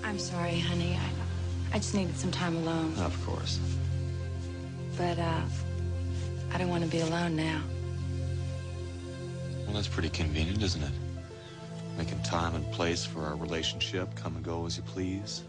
I'm sorry, honey. I just needed some time alone. Of course. But, I don't want to be alone now. Well, that's pretty convenient, isn't it? Making time and place for our relationship, come and go as you please.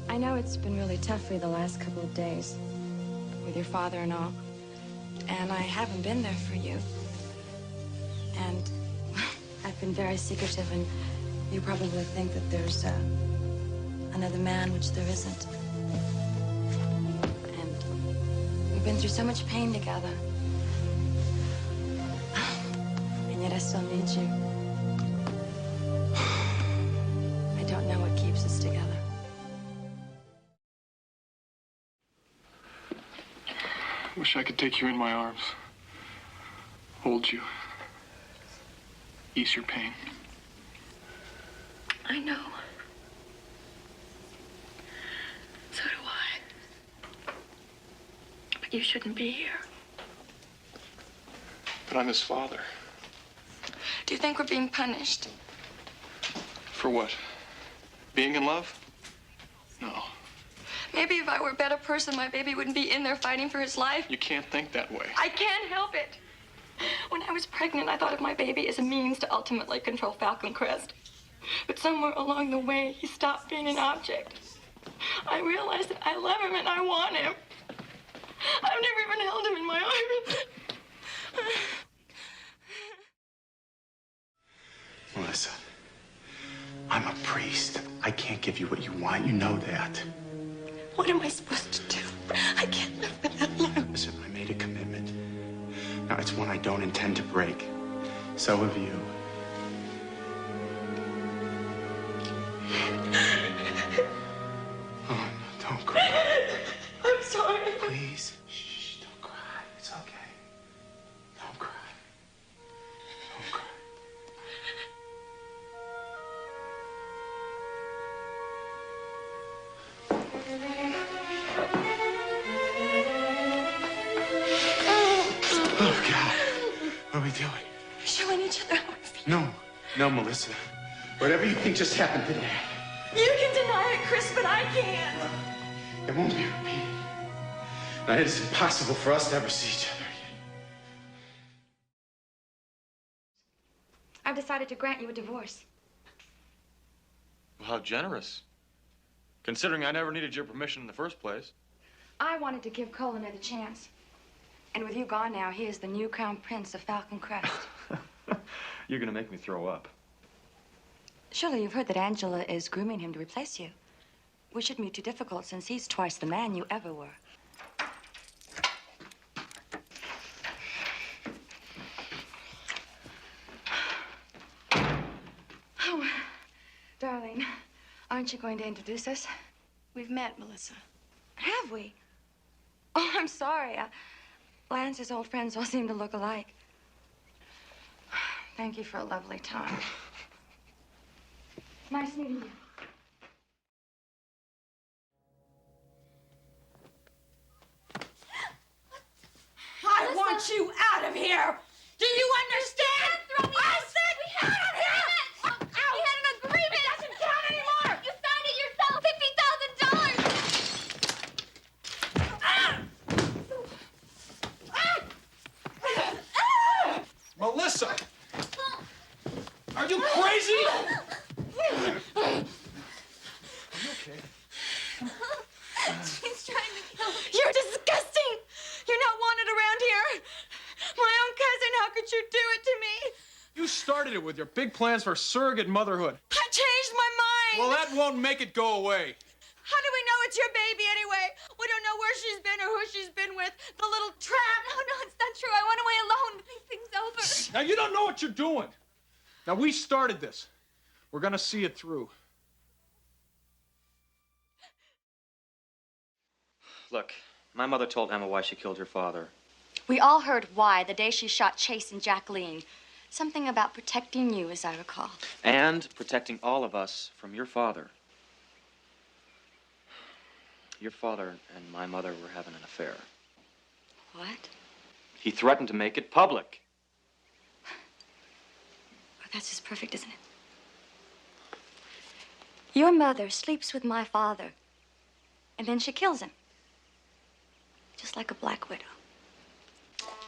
I know it's been really tough for you the last couple of days, with your father and all. And I haven't been there for you. And I've been very secretive, and you probably think that there's another man, which there isn't. And we've been through so much pain together. And yet I still need you. I don't know what keeps us together. Wish I could take you in my arms, hold you, ease your pain. I know. So do I. But you shouldn't be here. But I'm his father. Do you think we're being punished? For what? Being in love? No. Maybe if I were a better person, my baby wouldn't be in there fighting for his life. You can't think that way. I can't help it. When I was pregnant, I thought of my baby as a means to ultimately control Falcon Crest. But somewhere along the way, he stopped being an object. I realized that I love him and I want him. I've never even held him in my arms. Melissa, I'm a priest. I can't give you what you want. You know that. What am I supposed to do? I can't live with that love. Listen, I made a commitment. Now, it's one I don't intend to break. So have you. Oh, no, don't cry. I'm sorry. Please. Shh, don't cry. It's okay. Don't cry. Don't cry. Oh, God. What are we doing? Showing each other our feet. No, Melissa. Whatever you think just happened today. You can deny it, Chris, but I can't. It won't be repeated. Now, it is impossible for us to ever see each other again. I've decided to grant you a divorce. Well, how generous. Considering I never needed your permission in the first place. I wanted to give Cole another chance. And with you gone now, he is the new crown prince of Falcon Crest. You're gonna make me throw up. Surely you've heard that Angela is grooming him to replace you. We shouldn't be too difficult since he's twice the man you ever were. Oh, darling, aren't you going to introduce us? We've met, Melissa. Have we? Oh, I'm sorry. Lance's old friends all seem to look alike. Thank you for a lovely time. Nice meeting you. I want you out of here! Do you understand? I said out of here! We had an agreement! It doesn't count anymore! You signed it yourself! $50,000! Melissa! Are you crazy? Are you okay? She's trying to kill me. You're disgusting! You're not wanted around here! My own cousin, how could you do it to me? You started it with your big plans for surrogate motherhood. I changed my mind! Well, that won't make it go away. How do we know it's your baby anyway? We don't know where she's been or who she's been with. The little trap. No, it's not true. I went away alone to think things over. Now, you don't know what you're doing. Now, we started this. We're gonna see it through. Look, my mother told Emma why she killed her father. We all heard why the day she shot Chase and Jacqueline. Something about protecting you, as I recall. And protecting all of us from your father. Your father and my mother were having an affair. What? He threatened to make it public. Oh, that's just perfect, isn't it? Your mother sleeps with my father, and then she kills him. Just like a black widow.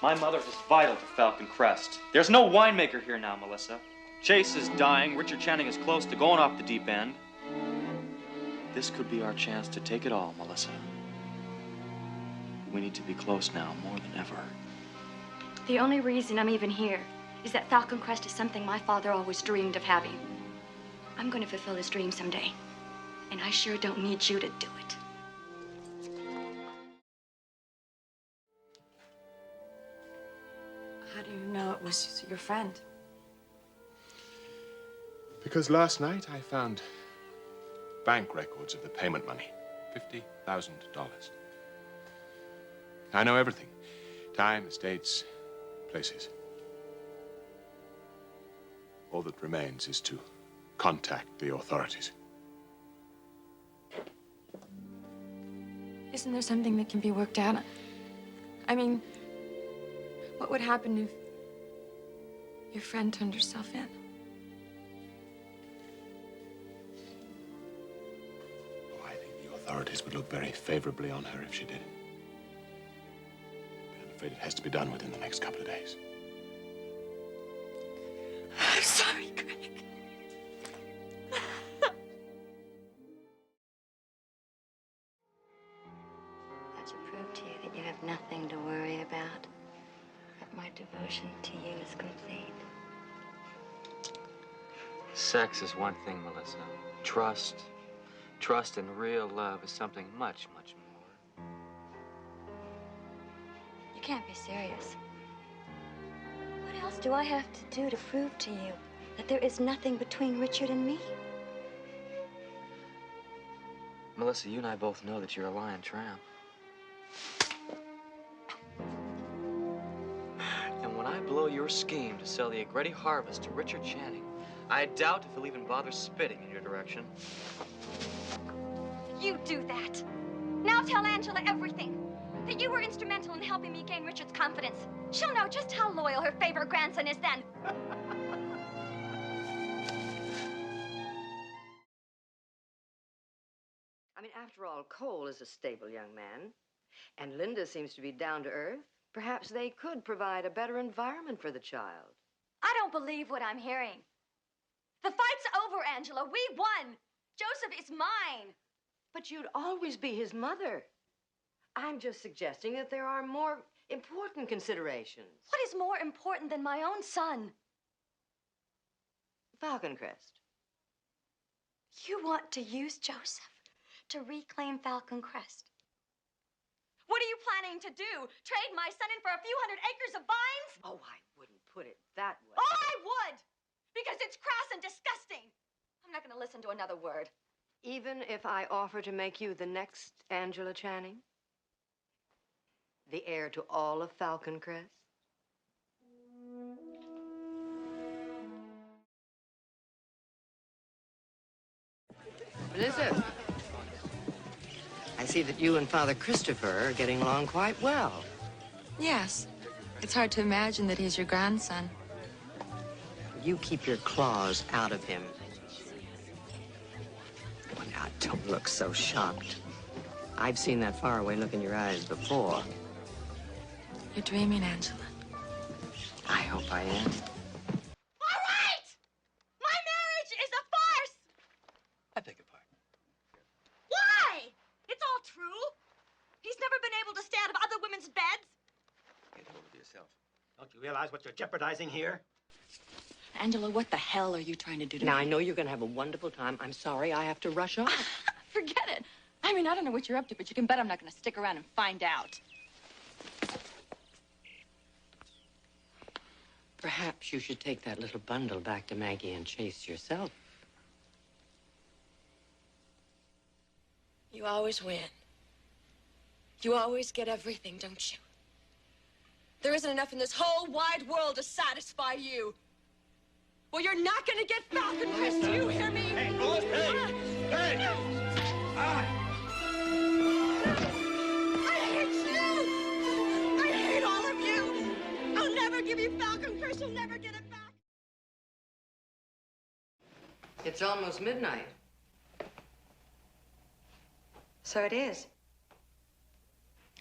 My mother is vital to Falcon Crest. There's no winemaker here now, Melissa. Chase is dying. Richard Channing is close to going off the deep end. This could be our chance to take it all, Melissa. We need to be close now, more than ever. The only reason I'm even here is that Falcon Crest is something my father always dreamed of having. I'm going to fulfill his dream someday, and I sure don't need you to do it. How do you know it was your friend? Because last night I found bank records of the payment money. $50,000. I know everything. Time, estates, places. All that remains is to contact the authorities. Isn't there something that can be worked out? I mean, what would happen if your friend turned herself in? Oh, I think the authorities would look very favorably on her if she did. But I'm afraid it has to be done within the next couple of days. I'm sorry, Greg. That should prove to you that you have nothing to worry about. That my devotion to you is complete. Sex is one thing, Melissa. Trust and real love is something much, much more. You can't be serious. What else do I have to do to prove to you that there is nothing between Richard and me? Melissa, you and I both know that you're a lying tramp. And when I blow your scheme to sell the Agretti harvest to Richard Channing, I doubt if he'll even bother spitting in your direction. You do that. Now tell Angela everything. That you were instrumental in helping me gain Richard's confidence. She'll know just how loyal her favorite grandson is then. I mean, after all, Cole is a stable young man, and Linda seems to be down to earth. Perhaps they could provide a better environment for the child. I don't believe what I'm hearing. The fight's over, Angela. We won. Joseph is mine. But you'd always be his mother. I'm just suggesting that there are more important considerations. What is more important than my own son? Falcon Crest. You want to use Joseph to reclaim Falcon Crest. What are you planning to do? Trade my son in for a few hundred acres of vines? Oh, I wouldn't put it that way. Oh, I would! Because it's crass and disgusting. I'm not going to listen to another word. Even if I offer to make you the next Angela Channing? The heir to all of Falcon Crest? Melissa, I see that you and Father Christopher are getting along quite well. Yes. It's hard to imagine that he's your grandson. You keep your claws out of him. Well, now, don't look so shocked. I've seen that faraway look in your eyes before. You're dreaming, Angela. I hope I am. All right! My marriage is a farce! I beg your pardon. Why? It's all true. He's never been able to stay out of other women's beds. Get over yourself. Don't you realize what you're jeopardizing here? Angela, what the hell are you trying to do to Now, me? I know you're going to have a wonderful time. I'm sorry I have to rush off. Forget it. I mean, I don't know what you're up to, but you can bet I'm not going to stick around and find out. Perhaps you should take that little bundle back to Maggie and Chase yourself. You always win. You always get everything, don't you? There isn't enough in this whole wide world to satisfy you. Well, you're not going to get Falcon Crest, do you hear me? Hey, boys, hey! Hey! I hate you! I hate all of you! I'll never give you Falcon Crest. You'll never get it back. It's almost midnight. So it is.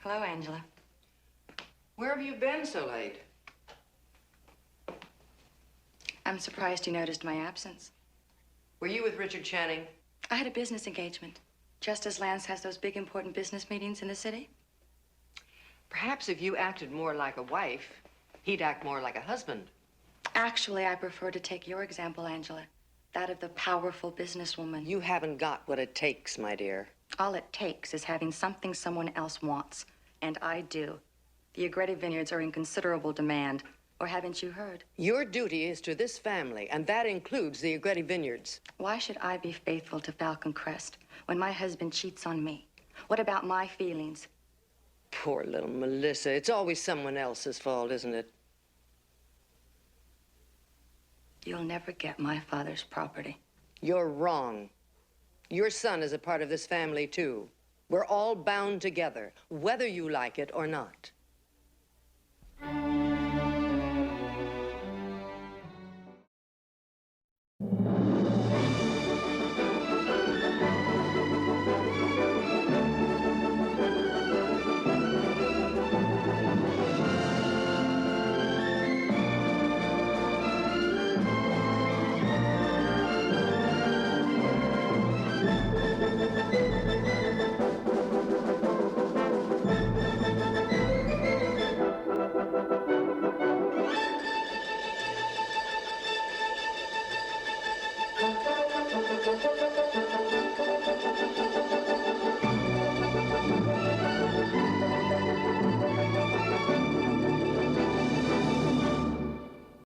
Hello, Angela. Where have you been so late? I'm surprised you noticed my absence. Were you with Richard Channing? I had a business engagement, just as Lance has those big, important business meetings in the city. Perhaps if you acted more like a wife, he'd act more like a husband. Actually, I prefer to take your example, Angela. That of the powerful businesswoman. You haven't got what it takes, my dear. All it takes is having something someone else wants. And I do. The Unrequited vineyards are in considerable demand. Or haven't you heard? Your duty is to this family, and that includes the Unrequited vineyards. Why should I be faithful to Falcon Crest when my husband cheats on me? What about my feelings? Poor little Melissa. It's always someone else's fault, isn't it? You'll never get my father's property. You're wrong. Your son is a part of this family, too. We're all bound together, whether you like it or not.